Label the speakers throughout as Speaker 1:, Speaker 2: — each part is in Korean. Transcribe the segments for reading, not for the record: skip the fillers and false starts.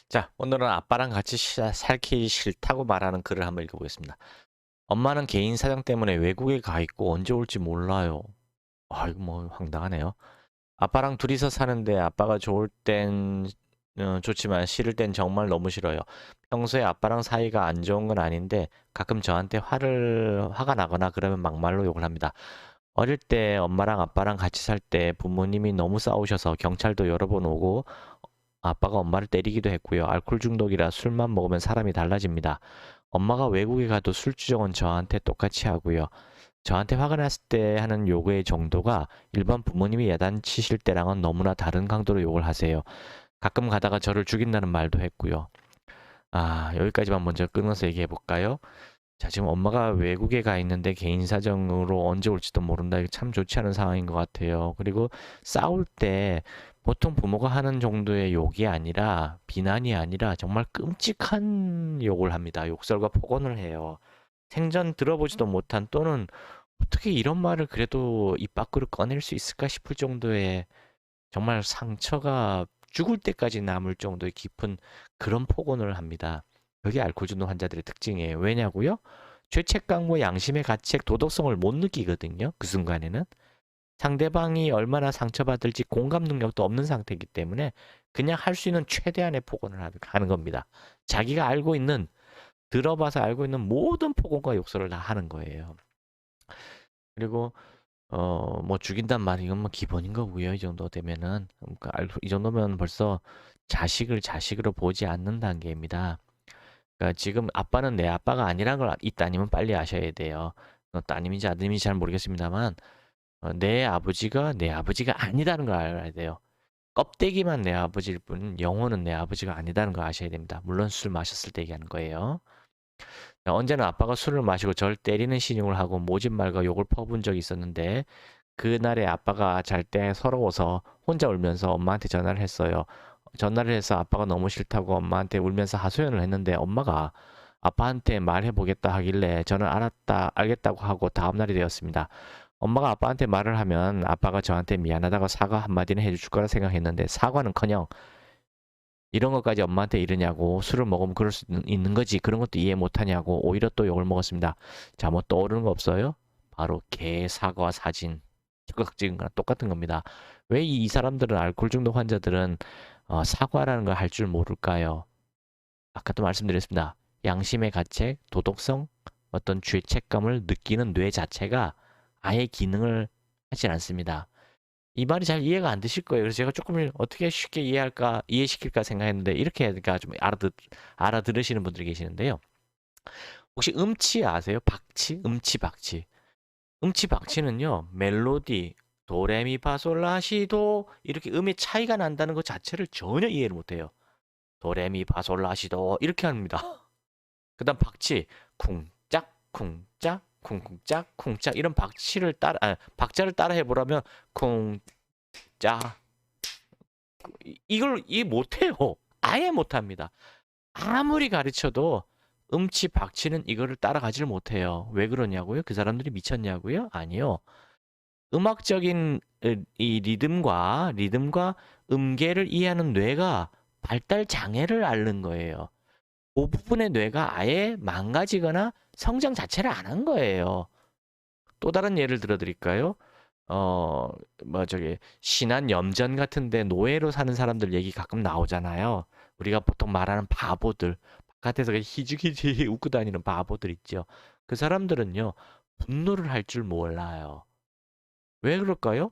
Speaker 1: 자, 오늘은 아빠랑 같이 살기 싫다고 말하는 글을 한번 읽어보겠습니다. 엄마는 개인 사정 때문에 외국에 가 있고 언제 올지 몰라요. 아, 이거 뭐 황당하네요. 아빠랑 둘이서 사는데 아빠가 좋을 땐 좋지만 싫을 땐 정말 너무 싫어요. 평소에 아빠랑 사이가 안 좋은 건 아닌데 가끔 저한테 화가 나거나 그러면 막말로 욕을 합니다. 어릴 때 엄마랑 아빠랑 같이 살 때 부모님이 너무 싸우셔서 경찰도 여러 번 오고 아빠가 엄마를 때리기도 했고요. 알코올 중독이라 술만 먹으면 사람이 달라집니다. 엄마가 외국에 가도 술주정은 저한테 똑같이 하고요. 저한테 화가 났을 때 하는 욕의 정도가 일반 부모님이 야단치실 때랑은 너무나 다른 강도로 욕을 하세요. 가끔 가다가 저를 죽인다는 말도 했고요. 아, 여기까지만 먼저 끊어서 얘기해 볼까요? 자, 지금 엄마가 외국에 가 있는데 개인 사정으로 언제 올지도 모른다. 이게 참 좋지 않은 상황인 것 같아요. 그리고 싸울 때 보통 부모가 하는 정도의 욕이 아니라 비난이 아니라 정말 끔찍한 욕을 합니다. 욕설과 폭언을 해요. 생전 들어보지도 못한 또는 어떻게 이런 말을 그래도 입 밖으로 꺼낼 수 있을까 싶을 정도의 정말 상처가 죽을 때까지 남을 정도의 깊은 그런 폭언을 합니다. 그게 알코올 중독 환자들의 특징이에요. 왜냐고요? 죄책감과 양심의 가책, 도덕성을 못 느끼거든요. 그 순간에는. 상대방이 얼마나 상처받을지 공감 능력도 없는 상태이기 때문에 그냥 할 수 있는 최대한의 폭언을 하는 겁니다. 자기가 알고 있는, 들어봐서 알고 있는 모든 폭언과 욕설을 다 하는 거예요. 그리고 뭐 죽인단 말이 이건 뭐 기본인 거고요. 이 정도 되면은 그러니까 이 정도면 벌써 자식을 자식으로 보지 않는 단계입니다. 그러니까 지금 아빠는 내 아빠가 아니라는 걸 이 따님은 빨리 아셔야 돼요. 따님인지 아드님인지 잘 모르겠습니다만 내 아버지가 내 아버지가 아니다는 걸 알아야 돼요. 껍데기만 내 아버지일 뿐 영혼은 내 아버지가 아니다는 걸 아셔야 됩니다. 물론 술 마셨을 때 얘기하는 거예요. 언제나 아빠가 술을 마시고 절 때리는 신용을 하고 모진 말과 욕을 퍼본 적이 있었는데 그날에 아빠가 잘 때 서러워서 혼자 울면서 엄마한테 전화를 했어요. 전화를 해서 아빠가 너무 싫다고 엄마한테 울면서 하소연을 했는데 엄마가 아빠한테 말해보겠다 하길래 저는 알겠다고 하고 다음날이 되었습니다. 엄마가 아빠한테 말을 하면 아빠가 저한테 미안하다고 사과 한마디는 해줄 거라 생각했는데 사과는커녕 이런 것까지 엄마한테 이러냐고 술을 먹으면 그럴 수 있는 거지 그런 것도 이해 못하냐고 오히려 또 욕을 먹었습니다. 자, 뭐 떠오르는 거 없어요? 바로 개 사과 사진 즉각 찍은 거랑 똑같은 겁니다. 왜 이 사람들은 알코올 중독 환자들은 사과라는 걸 할 줄 모를까요? 아까도 말씀드렸습니다. 양심의 가책, 도덕성, 어떤 죄책감을 느끼는 뇌 자체가 아예 기능을 하지 않습니다. 이 말이 잘 이해가 안 되실 거예요. 그래서 제가 조금 어떻게 쉽게 이해시킬까 생각했는데 이렇게 하니까 좀 알아들으시는 분들이 계시는데요. 혹시 음치 아세요? 박치? 음치 박치. 음치 박치는요. 멜로디 도레미파솔라시도 이렇게 음의 차이가 난다는 것 자체를 전혀 이해를 못해요. 도레미파솔라시도 이렇게 합니다. 그다음 박치 쿵짝 쿵짝 쿵쿵짝 쿵짝 이런 박자를 따라 해보라면 쿵짝 이걸 이해 못해요. 아예 못합니다. 아무리 가르쳐도 음치 박치는 이거를 따라가지를 못해요. 왜 그러냐고요? 그 사람들이 미쳤냐고요? 아니요. 음악적인 이 리듬과 음계를 이해하는 뇌가 발달 장애를 앓는 거예요. 그 부분의 뇌가 아예 망가지거나 성장 자체를 안 한 거예요. 또 다른 예를 들어 드릴까요? 뭐 저기 신안 염전 같은데 노예로 사는 사람들 얘기 가끔 나오잖아요. 우리가 보통 말하는 바보들, 바깥에서 희죽희죽 웃고 다니는 바보들 있죠. 그 사람들은요, 분노를 할 줄 몰라요. 왜 그럴까요?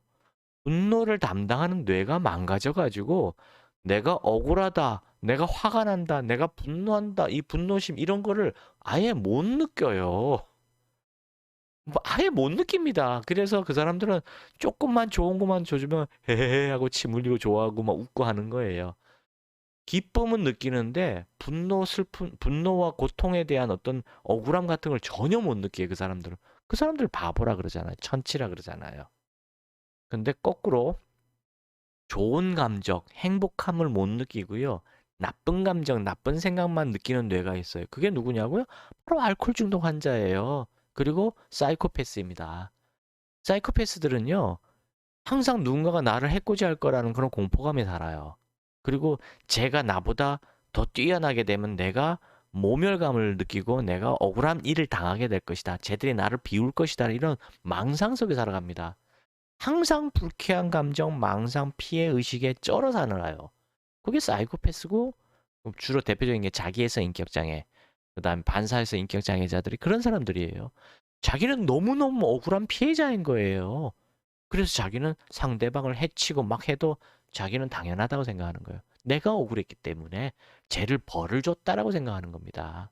Speaker 1: 분노를 담당하는 뇌가 망가져가지고 내가 억울하다, 내가 화가 난다, 내가 분노한다, 이 분노심 이런 거를 아예 못 느껴요. 뭐 아예 못 느낍니다. 그래서 그 사람들은 조금만 좋은 것만 줘주면 헤헤헤 하고 침 흘리고 좋아하고 막 웃고 하는 거예요. 기쁨은 느끼는데 분노와 고통에 대한 어떤 억울함 같은 걸 전혀 못 느껴요. 그 사람들은. 그 사람들 바보라 그러잖아요. 천치라 그러잖아요. 근데 거꾸로 좋은 감정, 행복함을 못 느끼고요. 나쁜 감정, 나쁜 생각만 느끼는 뇌가 있어요. 그게 누구냐고요? 바로 알코올 중독 환자예요. 그리고 사이코패스입니다. 사이코패스들은요, 항상 누군가가 나를 해코지할 거라는 그런 공포감에 살아요. 그리고 쟤가 나보다 더 뛰어나게 되면 내가 모멸감을 느끼고 내가 억울한 일을 당하게 될 것이다. 쟤들이 나를 비울 것이다. 이런 망상 속에 살아갑니다. 항상 불쾌한 감정, 망상, 피해 의식에 쩔어 살아요. 그게 사이코패스고 주로 대표적인 게 자기애서 인격장애, 그다음에 반사에서 인격장애자들이 그런 사람들이에요. 자기는 너무너무 억울한 피해자인 거예요. 그래서 자기는 상대방을 해치고 막 해도 자기는 당연하다고 생각하는 거예요. 내가 억울했기 때문에 쟤를 벌을 줬다라고 생각하는 겁니다.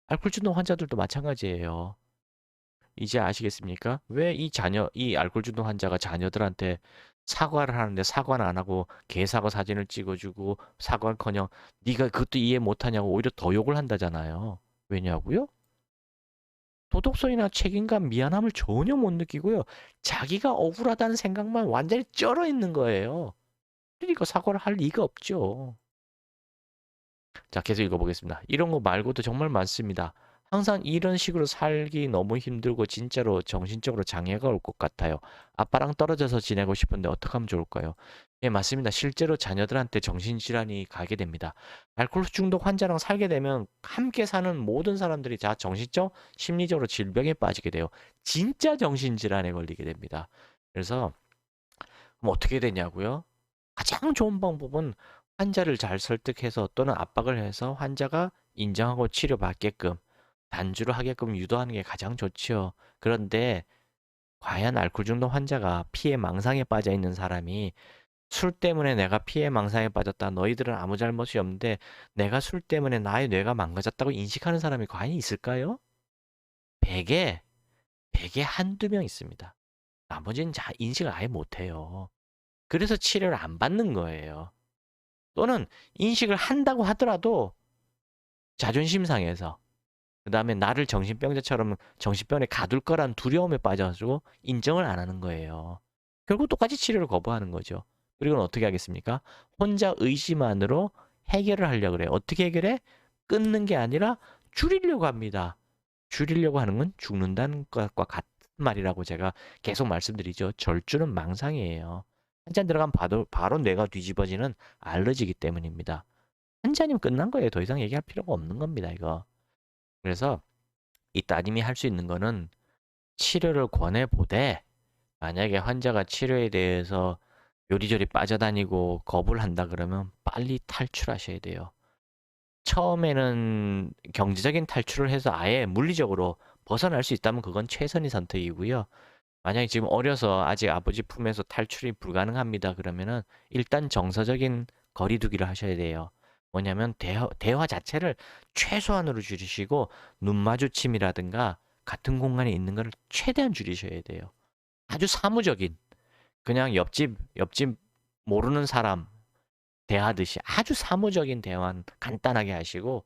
Speaker 1: 알코올 중독 환자들도 마찬가지예요. 이제 아시겠습니까? 왜 이 알코올 중독 환자가 자녀들한테 사과를 하는데 사과는 안 하고 개사과 사진을 찍어주고 사과는커녕 네가 그것도 이해 못하냐고 오히려 더 욕을 한다잖아요. 왜냐고요? 도덕성이나 책임감, 미안함을 전혀 못 느끼고요. 자기가 억울하다는 생각만 완전히 쩔어 있는 거예요. 그러니까 사과를 할 리가 없죠. 자, 계속 읽어보겠습니다. 이런 거 말고도 정말 많습니다. 항상 이런 식으로 살기 너무 힘들고 진짜로 정신적으로 장애가 올 것 같아요. 아빠랑 떨어져서 지내고 싶은데 어떻게 하면 좋을까요? 예, 맞습니다. 실제로 자녀들한테 정신질환이 가게 됩니다. 알코올 중독 환자랑 살게 되면 함께 사는 모든 사람들이 다 정신적, 심리적으로 질병에 빠지게 돼요. 진짜 정신질환에 걸리게 됩니다. 그래서 그럼 어떻게 되냐고요? 가장 좋은 방법은 환자를 잘 설득해서 또는 압박을 해서 환자가 인정하고 치료받게끔 단주를 하게끔 유도하는 게 가장 좋지요. 그런데 과연 알코올 중독 환자가 피해 망상에 빠져 있는 사람이 술 때문에 내가 피해 망상에 빠졌다. 너희들은 아무 잘못이 없는데 내가 술 때문에 나의 뇌가 망가졌다고 인식하는 사람이 과연 있을까요? 100에 100에 한두 명 있습니다. 나머지는 인식을 아예 못해요. 그래서 치료를 안 받는 거예요. 또는 인식을 한다고 하더라도 자존심 상해서 그다음에 나를 정신병자처럼 정신병원에 가둘 거란 두려움에 빠져가지고 인정을 안 하는 거예요. 결국 똑같이 치료를 거부하는 거죠. 그리고 어떻게 하겠습니까? 혼자 의지만으로 해결을 하려고 그래요. 어떻게 해결해? 끊는 게 아니라 줄이려고 합니다. 줄이려고 하는 건 죽는다는 것과 같은 말이라고 제가 계속 말씀드리죠. 절주는 망상이에요. 한 잔 들어가면 바로 뇌가 뒤집어지는 알러지이기 때문입니다. 한 잔이면 끝난 거예요. 더 이상 얘기할 필요가 없는 겁니다, 이거. 그래서 이 따님이 할 수 있는 거는 치료를 권해보되 만약에 환자가 치료에 대해서 요리조리 빠져다니고 거부를 한다 그러면 빨리 탈출하셔야 돼요. 처음에는 경제적인 탈출을 해서 아예 물리적으로 벗어날 수 있다면 그건 최선의 선택이고요. 만약에 지금 어려서 아직 아버지 품에서 탈출이 불가능합니다. 그러면은 일단 정서적인 거리두기를 하셔야 돼요. 뭐냐면 대화 자체를 최소한으로 줄이시고 눈 마주침이라든가 같은 공간에 있는 걸 최대한 줄이셔야 돼요. 아주 사무적인 그냥 옆집 모르는 사람 대하듯이 아주 사무적인 대화는 간단하게 하시고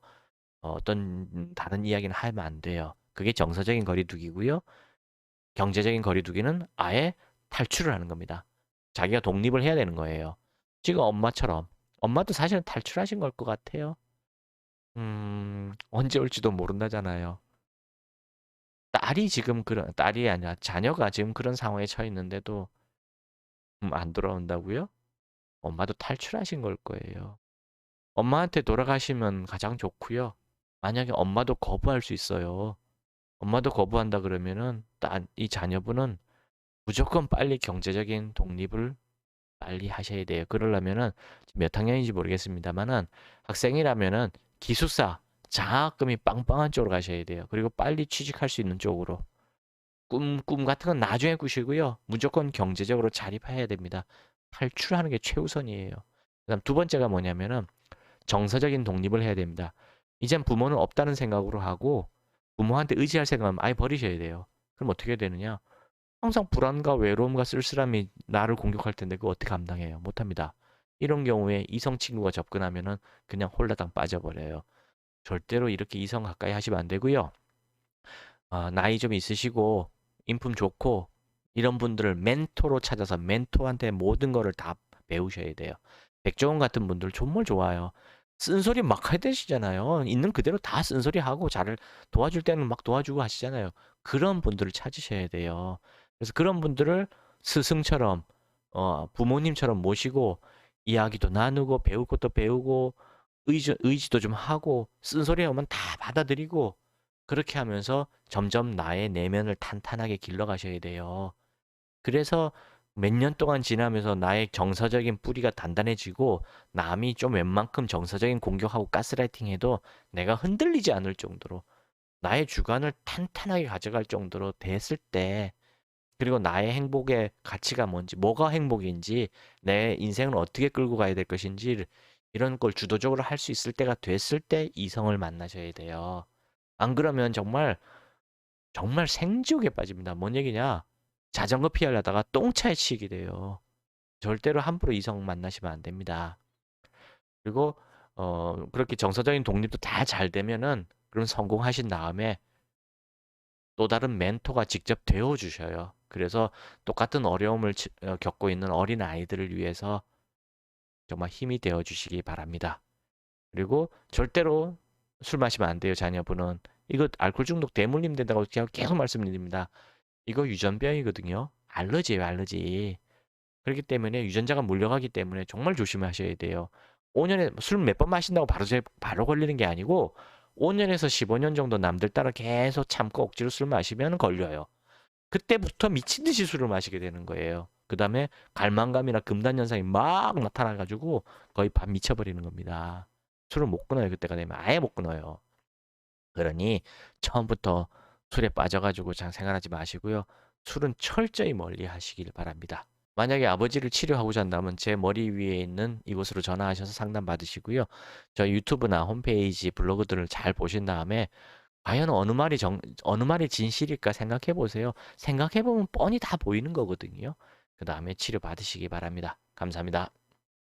Speaker 1: 어떤 다른 이야기는 하면 안 돼요. 그게 정서적인 거리두기고요. 경제적인 거리두기는 아예 탈출을 하는 겁니다. 자기가 독립을 해야 되는 거예요. 지금 엄마처럼 엄마도 사실은 탈출하신 걸 것 같아요. 언제 올지도 모른다잖아요. 딸이 아니라 자녀가 지금 그런 상황에 처해 있는데도 안 돌아온다고요? 엄마도 탈출하신 걸 거예요. 엄마한테 돌아가시면 가장 좋고요. 만약에 엄마도 거부할 수 있어요. 엄마도 거부한다 그러면은 이 자녀분은 무조건 빨리 경제적인 독립을 빨리 하셔야 돼요. 그러려면은 몇 학년인지 모르겠습니다만은 학생이라면은 기숙사 장학금이 빵빵한 쪽으로 가셔야 돼요. 그리고 빨리 취직할 수 있는 쪽으로. 꿈 같은 건 나중에 꾸시고요. 무조건 경제적으로 자립해야 됩니다. 탈출하는 게 최우선이에요. 그다음 두 번째가 뭐냐면은 정서적인 독립을 해야 됩니다. 이젠 부모는 없다는 생각으로 하고 부모한테 의지할 생각은 아예 버리셔야 돼요. 그럼 어떻게 되느냐? 항상 불안과 외로움과 쓸쓸함이 나를 공격할 텐데 그거 어떻게 감당해요? 못합니다. 이런 경우에 이성 친구가 접근하면은 그냥 홀라당 빠져버려요. 절대로 이렇게 이성 가까이 하시면 안 되고요. 나이 좀 있으시고 인품 좋고 이런 분들을 멘토로 찾아서 멘토한테 모든 거를 다 배우셔야 돼요. 백종원 같은 분들 정말 좋아요. 쓴소리 막 해대시잖아요. 있는 그대로 다 쓴소리 하고 잘 도와줄 때는 막 도와주고 하시잖아요. 그런 분들을 찾으셔야 돼요. 그래서 그런 분들을 스승처럼 부모님처럼 모시고 이야기도 나누고 배울 것도 배우고 의지도 좀 하고 쓴소리 오면 다 받아들이고 그렇게 하면서 점점 나의 내면을 탄탄하게 길러가셔야 돼요. 그래서 몇 년 동안 지나면서 나의 정서적인 뿌리가 단단해지고 남이 좀 웬만큼 정서적인 공격하고 가스라이팅해도 내가 흔들리지 않을 정도로 나의 주관을 탄탄하게 가져갈 정도로 됐을 때 그리고 나의 행복의 가치가 뭔지, 뭐가 행복인지, 내 인생을 어떻게 끌고 가야 될 것인지 이런 걸 주도적으로 할 수 있을 때가 됐을 때 이성을 만나셔야 돼요. 안 그러면 정말 생지옥에 빠집니다. 뭔 얘기냐? 자전거 피하려다가 똥차에 치이게 돼요. 절대로 함부로 이성 만나시면 안 됩니다. 그리고 그렇게 정서적인 독립도 다 잘 되면은 그럼 성공하신 다음에 또 다른 멘토가 직접 되어 주셔요. 그래서 똑같은 어려움을 겪고 있는 어린 아이들을 위해서 정말 힘이 되어 주시기 바랍니다. 그리고 절대로 술 마시면 안 돼요, 자녀분은. 이거 알코올 중독 대물림 된다고 제가 계속 말씀드립니다. 이거 유전병이거든요. 알러지예요, 알러지. 그렇기 때문에 유전자가 물려가기 때문에 정말 조심하셔야 돼요. 5년에 술 몇 번 마신다고 바로 걸리는 게 아니고 5년에서 15년 정도 남들 따라 계속 참고 억지로 술 마시면 걸려요. 그때부터 미친 듯이 술을 마시게 되는 거예요. 그 다음에 갈망감이나 금단 현상이 막 나타나가지고 거의 반 미쳐버리는 겁니다. 술을 못 끊어요. 그때가 되면 아예 못 끊어요. 그러니 처음부터 술에 빠져가지고 장 생활하지 마시고요. 술은 철저히 멀리 하시길 바랍니다. 만약에 아버지를 치료하고자 한다면 제 머리 위에 있는 이곳으로 전화하셔서 상담 받으시고요. 저희 유튜브나 홈페이지, 블로그들을 잘 보신 다음에 과연 어느 말이 진실일까 생각해 보세요. 생각해 보면 뻔히 다 보이는 거거든요. 그 다음에 치료 받으시기 바랍니다. 감사합니다.